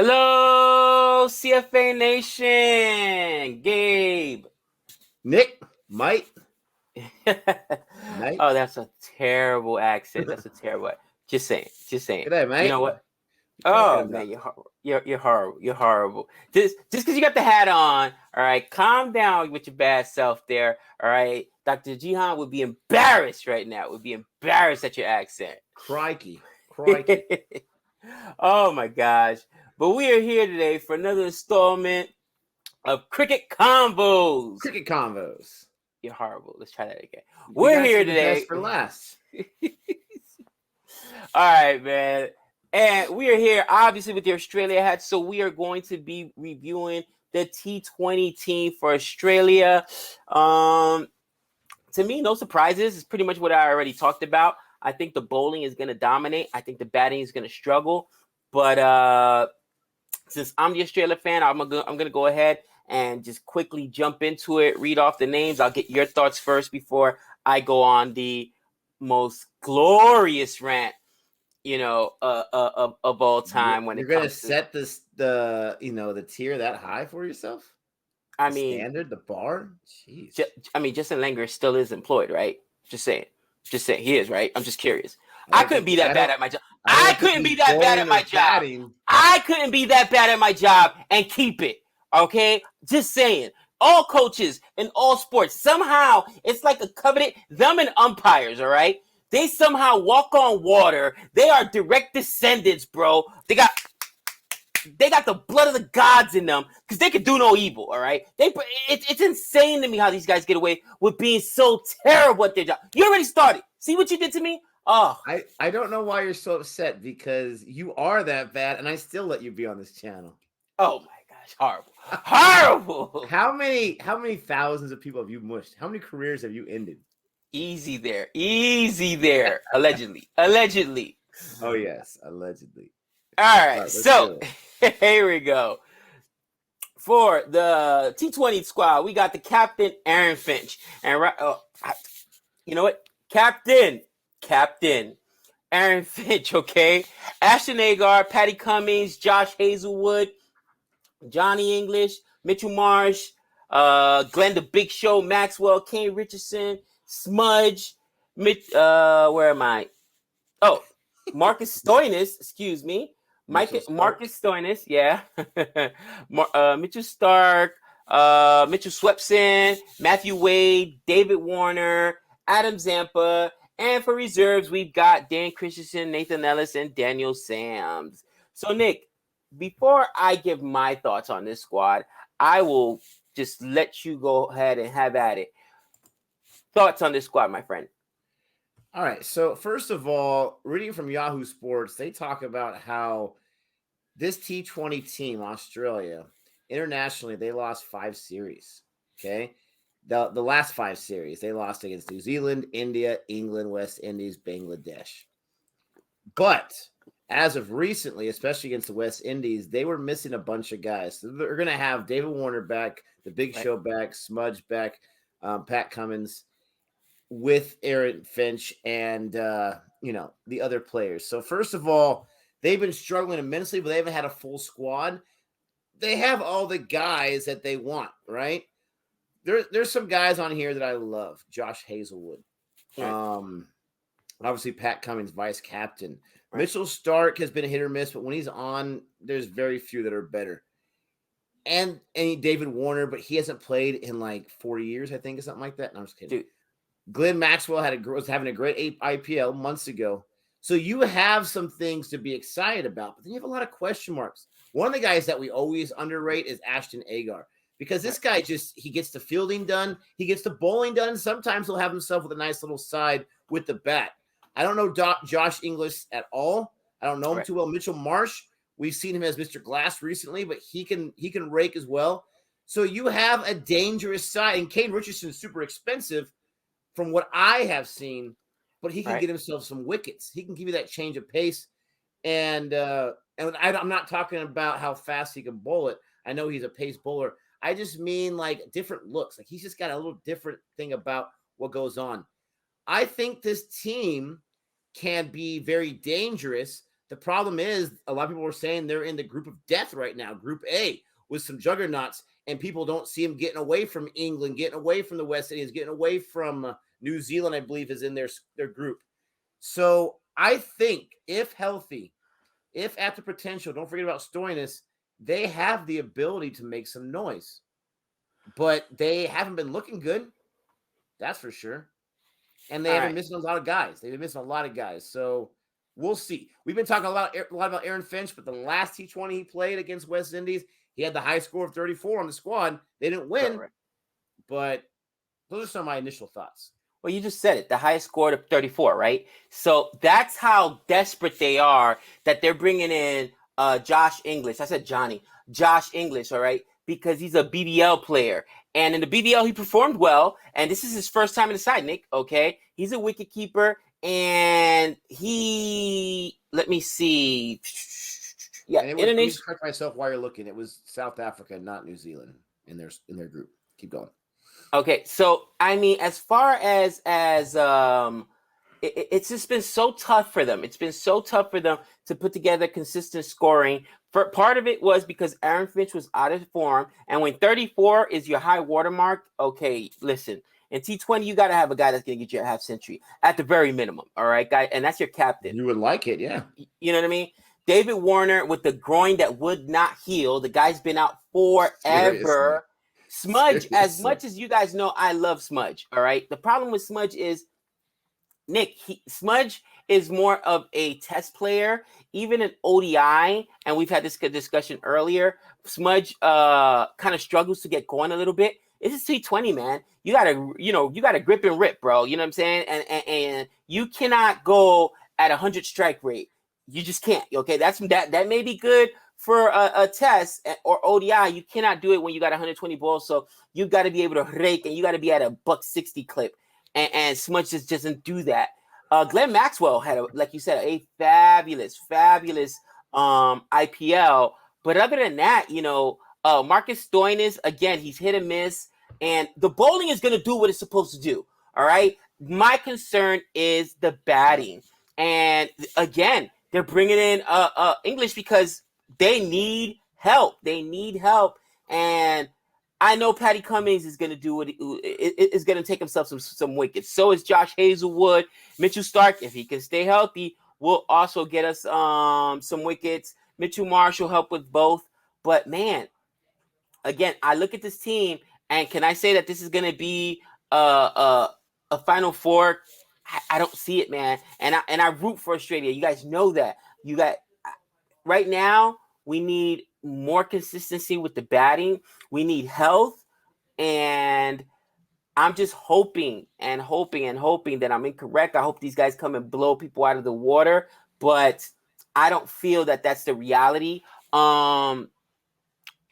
Hello, CFA Nation. Gabe. Nick, Mike. Oh, that's a terrible accent. That's a terrible. Just saying. Just saying. G'day, mate. You know what? What you Oh talking man, about? you're horrible. You're horrible. Just because you got the hat on, all right. Calm down with your bad self there, all right. Dr. Jihan would be embarrassed right now. Would be embarrassed at your accent. Crikey. Oh my gosh! But we are here today for another installment of Cricket Convos. Cricket Convos. You're horrible. Let's try that again. We We're got here some today. best for last. All right, man. And we are here, obviously, with the Australia hat. So we are going to be reviewing the T20 team for Australia. To me, no surprises. It's pretty much what I already talked about. I think the bowling is going to dominate. I think the batting is going to struggle. But since I'm the Australia fan, I'm gonna go ahead and just quickly jump into it, read off the names. I'll get your thoughts first before I go on the most glorious rant, of all time. When you're it gonna comes set the tier that high for yourself. I the mean, standard, the bar. Jeez. Justin Langer still is employed, right? Just saying, he is, right? I'm just curious. I couldn't be that bad at my job. I couldn't be that bad at my job. I couldn't be that bad at my job and keep it. Okay? Just saying. All coaches in all sports, somehow it's like a covenant. Them and umpires, all right? They somehow walk on water. They are direct descendants, bro. They got the blood of the gods in them because they could do no evil, all right? It's insane to me how these guys get away with being so terrible at their job. You already started. See what you did to me? Oh, I don't know why you're so upset because you are that bad, and I still let you be on this channel. Oh my gosh, horrible! How many thousands of people have you mushed? How many careers have you ended? Easy there. Allegedly. Oh yes, allegedly. All right, so here we go. For the T20 squad, we got the captain, Aaron Finch. And you know what? Captain, Aaron Finch, okay? Ashton Agar, Patty Cummings, Josh Hazelwood, Johnny English, Mitchell Marsh, Glenn the Big Show, Maxwell, Kane Richardson, Smudge, where am I? Oh, Marcus Stoinis, excuse me. Marcus Stoinis, yeah. Mitchell Stark, Mitchell Swepson, Matthew Wade, David Warner, Adam Zampa, and for reserves, we've got Dan Christensen, Nathan Ellis, and Daniel Sams. So, Nick, before I give my thoughts on this squad, I will just let you go ahead and have at it. Thoughts on this squad, my friend? All right. So first of all, reading from Yahoo Sports, they talk about how this T20 team, Australia, internationally, they lost 5 series. Okay. The last 5 series, they lost against New Zealand, India, England, West Indies, Bangladesh. But as of recently, especially against the West Indies, they were missing a bunch of guys. So they're going to have David Warner back, the Big Show back, Smudge back, Pat Cummins, with Aaron Finch and, the other players. So first of all, they've been struggling immensely, but they haven't had a full squad. They have all the guys that they want, right? There's some guys on here that I love. Josh Hazelwood. Obviously, Pat Cummins, vice captain. Right. Mitchell Stark has been a hit or miss, but when he's on, there's very few that are better. And David Warner, but he hasn't played in like 40 years, I think, or something like that. No, I'm just kidding. Dude. Glenn Maxwell was having a great IPL months ago. So you have some things to be excited about, but then you have a lot of question marks. One of the guys that we always underrate is Ashton Agar, because this guy he gets the fielding done. He gets the bowling done. Sometimes he'll have himself with a nice little side with the bat. I don't know Josh English at all. I don't know him too well. Mitchell Marsh, we've seen him as Mr. Glass recently, but he can rake as well. So you have a dangerous side, and Kane Richardson is super expensive from what I have seen, but he can get himself some wickets. He can give you that change of pace. And I'm not talking about how fast he can bowl it. I know he's a pace bowler. I just mean like different looks. Like he's just got a little different thing about what goes on. I think this team can be very dangerous. The problem is a lot of people are saying they're in the group of death right now, Group A, with some juggernauts, and people don't see them getting away from England, getting away from the West Indies, getting away from New Zealand, I believe, is in their group. So I think if healthy, if at the potential, don't forget about Stoinis, they have the ability to make some noise. But they haven't been looking good. That's for sure. And they haven't missed a lot of guys. They've been missing a lot of guys. So we'll see. We've been talking a lot about Aaron Finch, but the last T20 he played against West Indies, he had the high score of 34 on the squad. They didn't win, but those are some of my initial thoughts. Well, you just said it. The highest score of 34, right? So that's how desperate they are that they're bringing in Josh English. I said Johnny. Josh English, all right? Because he's a BBL player. And in the BBL, he performed well. And this is his first time in the side, Nick, okay? He's a wicketkeeper. And let me see. Yeah, let me correct myself while you're looking. It was South Africa, not New Zealand in their group. Keep going. Okay, so I mean, as far as it's just been so tough for them. It's been so tough for them to put together consistent scoring. For part of it was because Aaron Finch was out of form, and when 34 is your high watermark, okay, listen. In T20, you got to have a guy that's going to get you a half century at the very minimum, all right, guy, and that's your captain. You would like it, yeah. You know what I mean? David Warner with the groin that would not heal. The guy's been out forever. Seriously. Smudge, as much as you guys know, I love Smudge, all right? The problem with Smudge is, Nick, Smudge is more of a test player, even an ODI, and we've had this discussion earlier. Smudge kind of struggles to get going a little bit. It's a T20, man. You gotta grip and rip, bro. You know what I'm saying? And you cannot go at 100 strike rate. You just can't. Okay, that may be good for a test or ODI. You cannot do it when you got 120 balls. So you got to be able to rake, and you got to be at a $160 clip. And Smudge just doesn't do that. Glenn Maxwell had, like you said, a fabulous IPL. But other than that, Marcus Stoinis, again, he's hit and miss. And the bowling is going to do what it's supposed to do. All right. My concern is the batting. And again, they're bringing in English because they need help. And I know Patty Cummings is going to do is going to take himself some wickets. So is Josh Hazelwood. Mitchell Stark, if he can stay healthy, will also get us some wickets. Mitchell Marsh will help with both. But man, again, I look at this team, and can I say that this is going to be a Final Four? I don't see it, man. And I root for Australia. You guys know that. Right now, we need more consistency with the batting. We need health. And I'm just hoping that I'm incorrect. I hope these guys come and blow people out of the water. But I don't feel that that's the reality.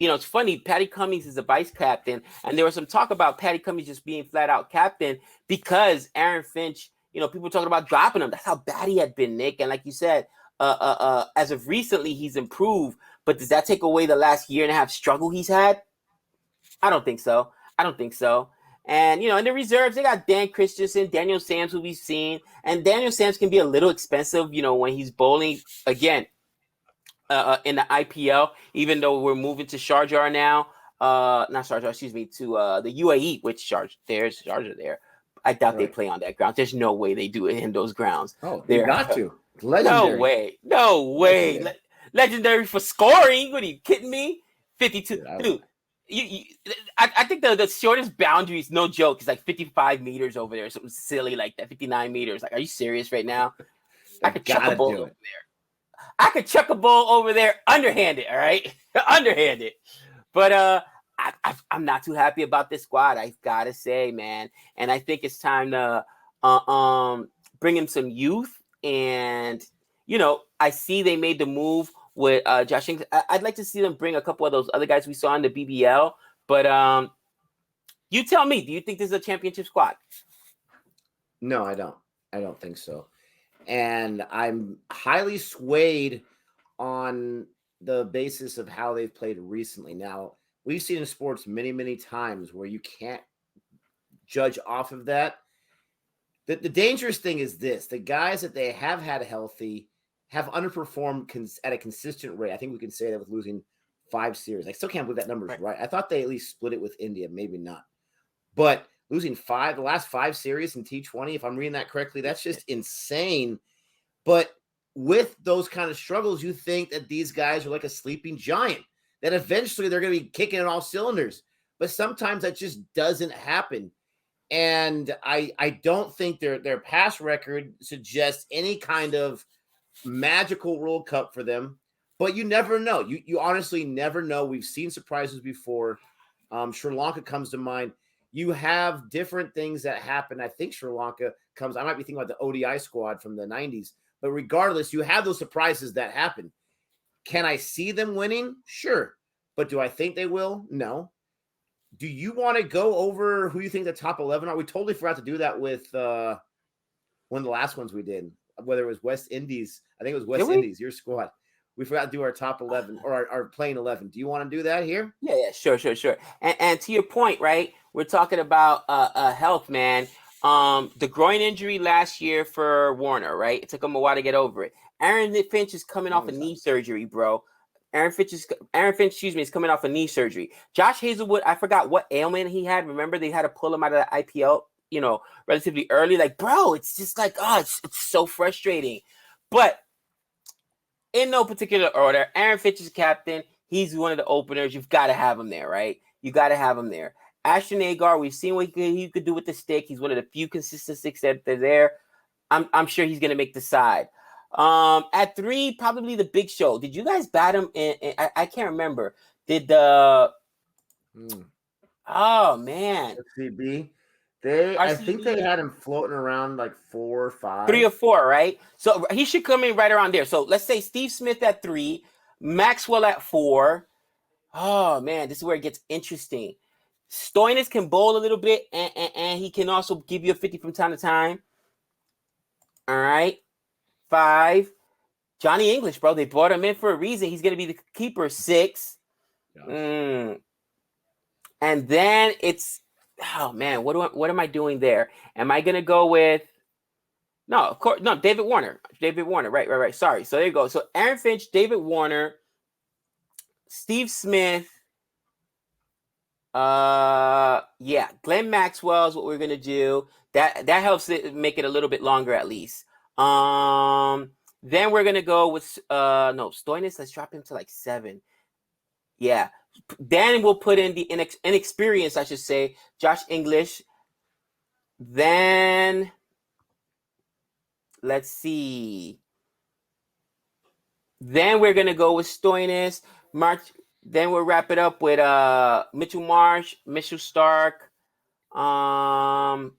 It's funny. Patty Cummings is a vice captain. And there was some talk about Patty Cummings just being flat out captain because Aaron Finch, people talking about dropping him. That's how bad he had been, Nick. And like you said, as of recently, he's improved. But does that take away the last year and a half struggle he's had? I don't think so. And, in the reserves, they got Dan Christensen, Daniel Sams, who we've seen. And Daniel Sams can be a little expensive, when he's bowling, again, in the IPL, even though we're moving to Sharjah now. Not Sharjah, excuse me, to the UAE, which Sharjah there. I doubt they play on that ground. There's no way they do it in those grounds. Oh, they got to. Legendary. No way. Legendary for scoring. What are you kidding me? 52. Dude, I think the shortest boundary is no joke. It's like 55 meters over there. Something silly like that. 59 meters. Like, are you serious right now? I could chuck a ball over there. I could chuck a ball over there underhanded, all right? Underhanded. But I'm not too happy about this squad, I gotta say, man. And I think it's time to bring in some youth. And, I see they made the move with Josh English. I'd like to see them bring a couple of those other guys we saw in the BBL. But you tell me, do you think this is a championship squad? No, I don't. I don't think so. And I'm highly swayed on the basis of how they've played recently. Now, we've seen in sports many, many times where you can't judge off of that. The dangerous thing is this. The guys that they have had healthy have underperformed at a consistent rate. I think we can say that with losing 5 series. I still can't believe that number's right. I thought they at least split it with India, maybe not. But losing the last 5 series in T20, if I'm reading that correctly, that's just insane. But with those kind of struggles, you think that these guys are like a sleeping giant, that eventually they're going to be kicking in all cylinders. But sometimes that just doesn't happen. And I don't think their past record suggests any kind of magical World Cup for them. But you never know. You honestly never know. We've seen surprises before. Sri Lanka comes to mind. You have different things that happen. I think Sri Lanka comes. I might be thinking about the ODI squad from the 90s. But regardless, you have those surprises that happen. Can I see them winning? Sure. But do I think they will? No. Do you want to go over who you think the top 11 are? We totally forgot to do that with one of the last ones we did, whether it was West Indies. I think it was West Indies, your squad. We forgot to do our top 11 or our playing 11. Do you want to do that here? Yeah, sure. And to your point, right? We're talking about health, man. The groin injury last year for Warner, right? It took him a while to get over it. Aaron Finch is coming off a knee surgery, bro. Aaron Finch, is coming off a knee surgery. Josh Hazelwood, I forgot what ailment he had. Remember, they had to pull him out of the IPL, relatively early. Like, bro, it's just like, it's so frustrating. But in no particular order, Aaron Finch is captain. He's one of the openers. You've got to have him there, right? You got to have him there. Ashton Agar, we've seen what he could do with the stick. He's one of the few consistent sticks that are there. I'm sure he's going to make the side. At 3, probably the Big Show. Did you guys bat him? I can't remember. Did the? Oh man, FCB. I think they had him floating around like 4 or 5, 3 or 4, right? So he should come in right around there. So let's say Steve Smith at 3, Maxwell at 4. Oh man, this is where it gets interesting. Stoinis can bowl a little bit, and he can also give you a 50 from time to time. All right. 5, Johnny English, bro. They brought him in for a reason. He's going to be the keeper. 6. And then it's, oh man, what am I doing there? Am I going to go with, no, of course, no, David Warner. Right. Sorry. So there you go. So Aaron Finch, David Warner, Steve Smith. Glenn Maxwell is what we're going to do. That helps it make it a little bit longer at least. Then we're going to go with, Stoinis, let's drop him to like 7. Yeah. Then we'll put in the inexperienced, I should say, Josh English. Then, let's see. Then we're going to go with Stoinis. Then we'll wrap it up with Mitchell Marsh, Mitchell Stark, Patty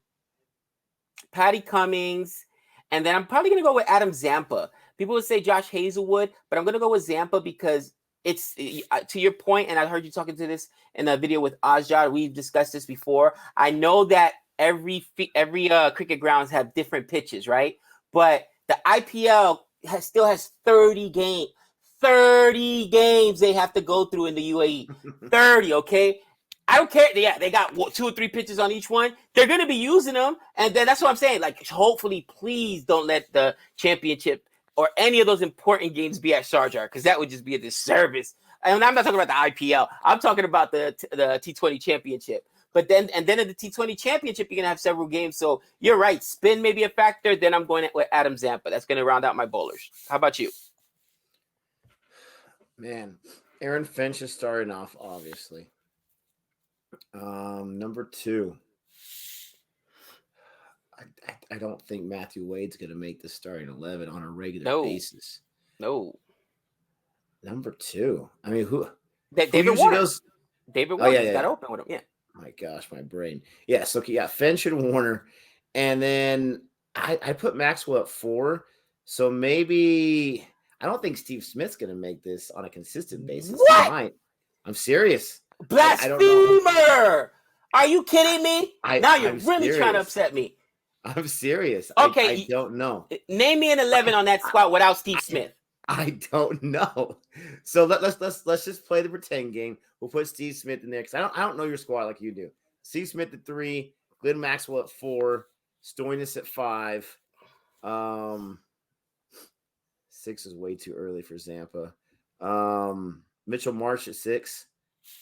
Cummings. And then I'm probably going to go with Adam Zampa. People would say Josh Hazelwood, but I'm going to go with Zampa because it's, to your point, and I heard you talking to this in a video with Ozjad. We've discussed this before. I know that every cricket grounds have different pitches, right? But the IPL still has 30 games. 30 games they have to go through in the UAE. 30, okay? I don't care. Yeah, they got 2 or 3 pitches on each one. They're going to be using them. And then that's what I'm saying. Like, hopefully, please don't let the championship or any of those important games be at Sharjah, because that would just be a disservice. And I'm not talking about the IPL. I'm talking about the T20 championship. But then in the T20 championship, you're going to have several games. So you're right. Spin may be a factor. Then I'm going with Adam Zampa. That's going to round out my bowlers. How about you? Man, Aaron Finch is starting off, obviously. Number 2. I don't think Matthew Wade's going to make the starting 11 on a regular basis. No. Number 2. I mean, who David Warner. Goes? David Warner got open with him. Yeah. My gosh, my brain. Yes. Okay. Yeah. Finch and Warner. And then I put Maxwell at 4. So maybe I don't think Steve Smith's going to make this on a consistent basis. What? I'm serious. Blasphemer! Are you kidding me? Now you're really serious. Trying to upset me. I'm serious. Okay. I don't know. Name me an 11 on that squad without Steve Smith. I don't know. So let's just play the pretend game. We'll put Steve Smith in there because I don't know your squad like you do. Steve Smith at 3, Glenn Maxwell at 4, Stoinis at 5, 6 is way too early for Zampa. Mitchell Marsh at 6,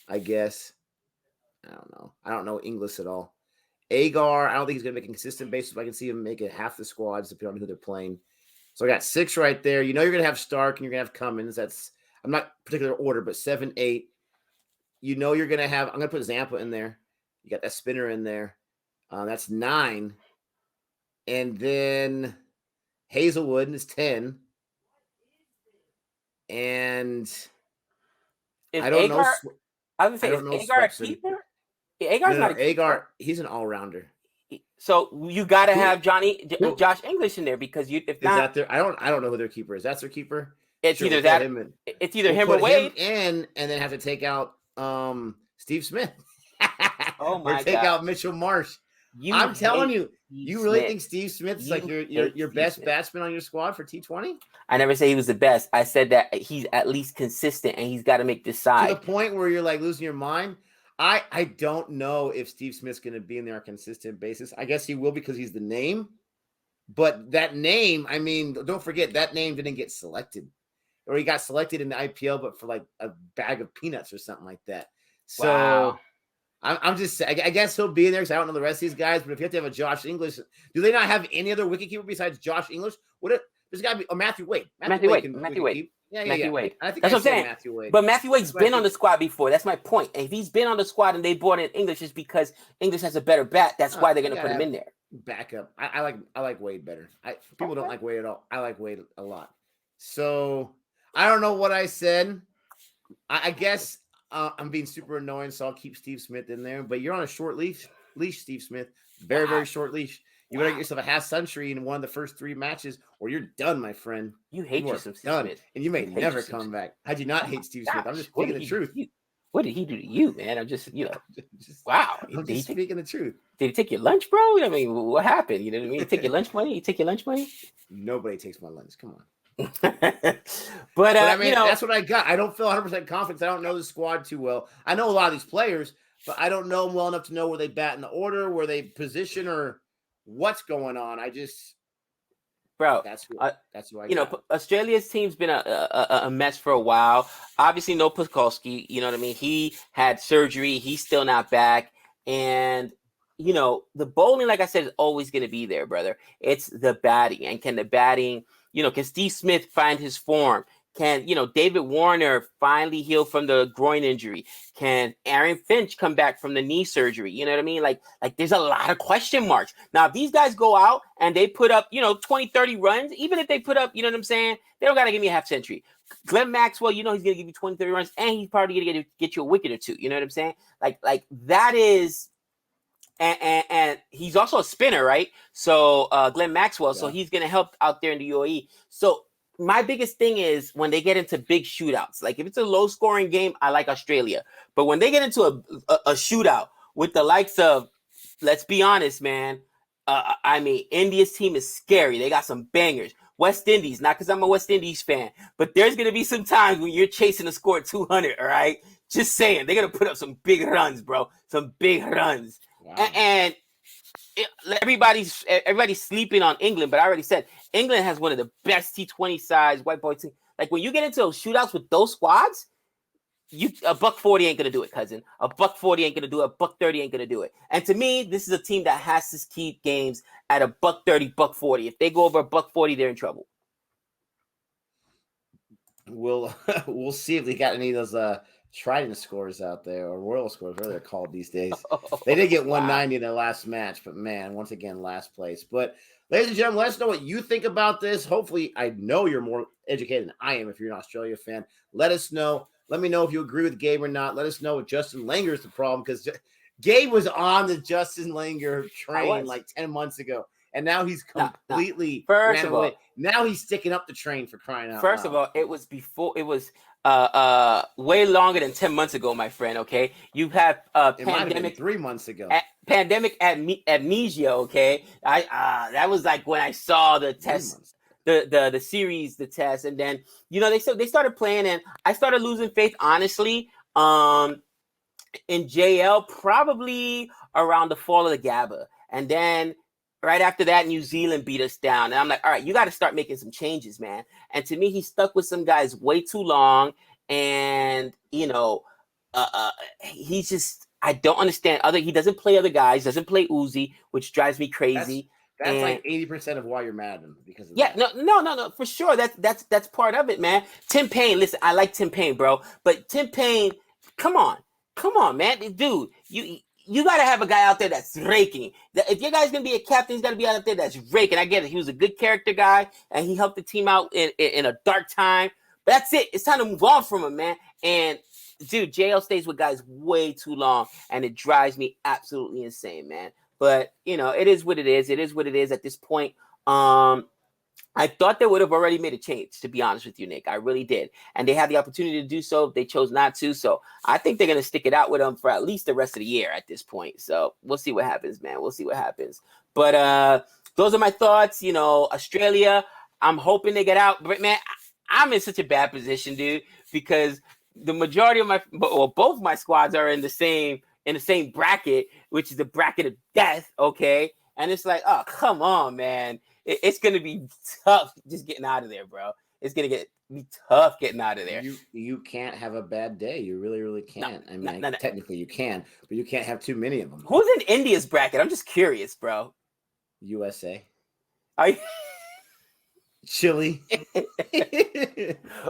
I guess. I don't know. I don't know English at all. Agar, I don't think he's going to make a consistent basis. But I can see him making half the squads depending on who they're playing. So I got 6 right there. You know you're going to have Stark and you're going to have Cummins. That's I'm not particular order, but 7, 8. You know you're going to have. I'm going to put Zampa in there. You got that spinner in there. That's 9. And then Hazelwood is 10. And I don't know. I was going to say, is Agar a keeper? Agar's not a keeper. Agar, he's an all-rounder. So you got to have Josh English in there because if not, is that their, I don't know who their keeper is. That's their keeper. It's either that. It's either him or Wade, and then have to take out Steve Smith. Oh my god! Or take out Mitchell Marsh. I'm telling you, you really think Steve Smith's like your best batsman on your squad for T20? I never say he was the best. I said that he's at least consistent and he's got to make this side. To the point where you're like losing your mind. I don't know if Steve Smith's going to be in there on a consistent basis. I guess he will because he's the name. But that name, I mean, don't forget that name didn't get selected. Or he got selected in the IPL, but for like a bag of peanuts or something like that. So wow. I'm just, I guess he'll be in there because I don't know the rest of these guys. But if you have to have a Josh English, do they not have any other wicketkeeper besides Josh English? There's got to be Matthew Wade. Matthew Wade. Yeah. Wade. I think that's what I'm saying. Matthew Wade. But Matthew Wade's been on the squad before. That's my point. And if he's been on the squad and they brought in English, it's because English has a better bat. That's why they're going to put him in there. Backup. I like Wade better. People don't like Wade at all. I like Wade a lot. So I don't know what I said. I guess I'm being super annoying, so I'll keep Steve Smith in there. But you're on a short leash, Steve Smith. Very, very short leash. You better get yourself a half century in one of the first 3 matches, or you're done, my friend. You hate you some Steve Smith. And you may never come back. How'd you not hate Steve Smith? I'm just speaking the truth. What did he do to you, man? I'm just, wow. I'm just speaking the truth. Did he take your lunch, bro? I mean, what happened? You know what I mean? Take your lunch money? You take your lunch money? Nobody takes my lunch. Come on. but I mean, that's what I got. I don't feel 100% confident. I don't know the squad too well. I know a lot of these players, but I don't know them well enough to know where they bat in the order, where they position, or what's going on. I just, bro, that's who I got. Australia's team's been a mess for a while. Obviously, no Puskowski. You know what I mean? He had surgery. He's still not back. And, the bowling, like I said, is always going to be there, brother. It's the batting. And can the batting, can Steve Smith find his form? Can, David Warner finally heal from the groin injury? Can Aaron Finch come back from the knee surgery? You know what I mean? Like there's a lot of question marks. Now, if these guys go out and they put up, 20, 30 runs, even if they put up, you know what I'm saying? They don't got to give me a half century. Glenn Maxwell, he's going to give you 20, 30 runs, and he's probably going to get you a wicket or 2. You know what I'm saying? Like that is, and he's also a spinner, right? So Glenn Maxwell, so he's going to help out there in the UAE. So my biggest thing is when they get into big shootouts, like if it's a low scoring game, I like Australia. But when they get into a shootout with the likes of, let's be honest, man, India's team is scary. They got some bangers. West Indies, not because I'm a West Indies fan, but there's going to be some times when you're chasing a score 200, all right? Just saying. They're going to put up some big runs, bro. Some big runs. Wow. And everybody's sleeping on England, but I already said England has one of the best T20 size white boy teams. Like when you get into those shootouts with those squads, a $140 ain't gonna do it, cousin. A $140 ain't gonna do it. A $130 ain't gonna do it. And to me, this is a team that has to keep games at a $130, $140. If they go over a $140, they're in trouble. We'll see if they got any of those Trident scores out there, or Royal scores, whatever they're called these days. They did get 190 in their last match, but man, once again, last place. But ladies and gentlemen, let us know what you think about this. Hopefully, I know you're more educated than I am if you're an Australia fan. Let us know. Let me know if you agree with Gabe or not. Let us know if Justin Langer is the problem, because Gabe was on the Justin Langer train like 10 months ago. And now he's completely First of all, now he's sticking up the train, for crying out loud. First of all, it was way longer than 10 months ago, my friend. Okay, you have it might have been 3 months ago. Pandemic amnesia. Okay, that was like when I saw the test, the series, the test, and then they started playing, and I started losing faith, honestly. In JL, probably around the fall of the Gabba, and then right after that, New Zealand beat us down. And I'm like, all right, you got to start making some changes, man. And to me, he stuck with some guys way too long. And, he's just, I don't understand. He doesn't play other guys, doesn't play Uzi, which drives me crazy. That's like 80% of why you're mad at him because of that. No, for sure. That's part of it, man. Tim Payne, listen, I like Tim Payne, bro. But Tim Payne, come on, man. Dude, you got to have a guy out there that's raking. If your guy's going to be a captain, he's got to be out there that's raking. I get it. He was a good character guy, and he helped the team out in a dark time. But that's it. It's time to move on from him, man. And, dude, JL stays with guys way too long, and it drives me absolutely insane, man. But, it is what it is. It is what it is at this point. I thought they would have already made a change, to be honest with you, Nick. I really did. And they had the opportunity to do so. They chose not to. So I think they're going to stick it out with them for at least the rest of the year at this point. So we'll see what happens, man. We'll see what happens. But those are my thoughts. Australia, I'm hoping they get out. But, man, I'm in such a bad position, dude, because the majority of both my squads are in the same bracket, which is the bracket of death, okay? And it's like, oh, come on, man. It's going to be tough just getting out of there, bro. It's going to be tough getting out of there. You can't have a bad day. You really, really can't. Technically you can, but you can't have too many of them. Who's in India's bracket? I'm just curious, bro. USA. Chile.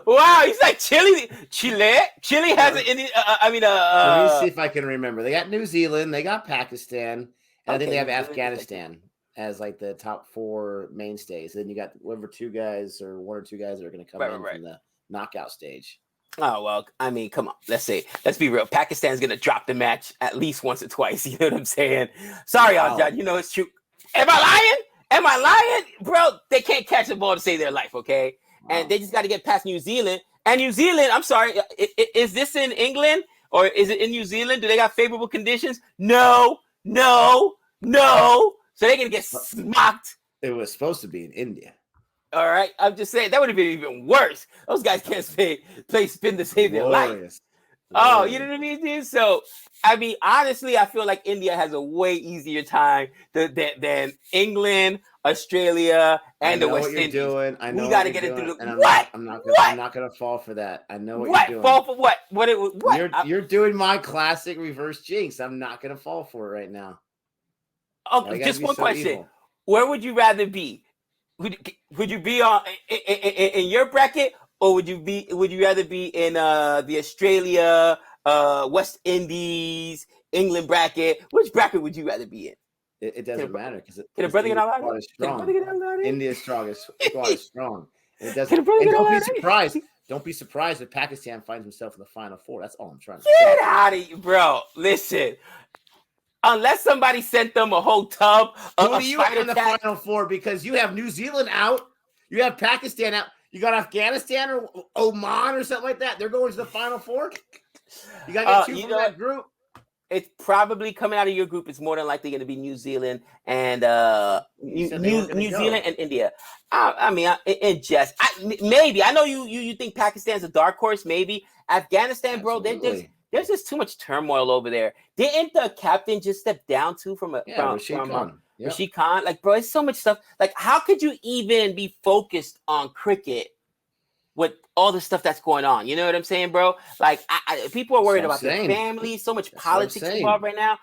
Wow, he's like Chile. Chile has an Indian. Let me see if I can remember. They got New Zealand. They got Pakistan. And I think they have Afghanistan as like the top 4 mainstays. Then you got one or two guys that are going to come in from the knockout stage. Oh, well, I mean, come on. Let's be real. Pakistan's going to drop the match at least once or twice. You know what I'm saying? Sorry, John. It's true. Am I lying? Bro, they can't catch the ball to save their life, okay? Wow. And they just got to get past New Zealand. And New Zealand, I'm sorry, is this in England or is it in New Zealand? Do they got favorable conditions? No. So they're going to get smacked. It was supposed to be in India. All right. I'm just saying that would have been even worse. Those guys can't play spin to save their life. Oh, you know what I mean, dude? So, I mean, honestly, I feel like India has a way easier time than England, Australia, and the West Indies. I know we got to get it through. I'm not going to fall for that. I know what you're doing. Fall for what? What? You're doing my classic reverse jinx. I'm not going to fall for it right now. Okay, just one question. Evil. Where would you rather be? Would you be in your bracket, or would you rather be in the Australia, West Indies, England bracket? Which bracket would you rather be in? It doesn't matter because can a brother get out of it? India's strongest squad is strong. It doesn't. Don't be surprised. Don't be surprised if Pakistan finds himself in the Final Four. That's all I'm trying to say. Get out of here, bro. Listen. Unless somebody sent them a whole tub of Who do you have in the Final Four? Because you have New Zealand out, you have Pakistan out, you got Afghanistan or Oman or something like that. They're going to the Final Four. You got to get 2 from that group. It's probably coming out of your group. It's more than likely going to be New Zealand and New Zealand and India. I mean, in jest, maybe. I know you think Pakistan's a dark horse. Maybe Afghanistan, Absolutely. Bro. There's just too much turmoil over there. Didn't the captain just step down too from Rashid Khan? Like, bro, it's so much stuff. Like, how could you even be focused on cricket with all the stuff that's going on? You know what I'm saying, bro? Like, people are worried about their families. So much politics involved right now.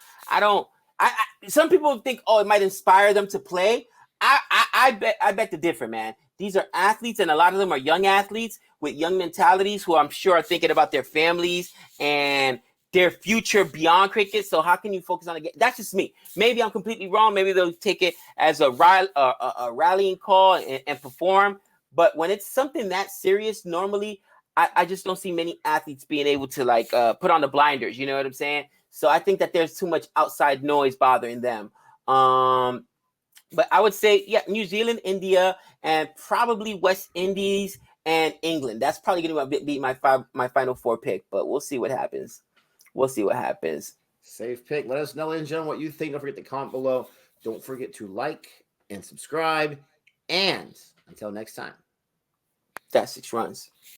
Some people think, it might inspire them to play. I bet the different, man. These are athletes, and a lot of them are young athletes with young mentalities who I'm sure are thinking about their families and their future beyond cricket. So how can you focus on it? That's just me. Maybe I'm completely wrong. Maybe they'll take it as a rallying call and perform. But when it's something that serious, normally I just don't see many athletes being able to put on the blinders. You know what I'm saying? So I think that there's too much outside noise bothering them. But I would say, New Zealand, India, and probably West Indies and England. That's probably going to be my Final Four pick, but we'll see what happens. Safe pick. Let us know, ladies and gentlemen, what you think. Don't forget to comment below. Don't forget to like and subscribe. And until next time. That's 6 runs.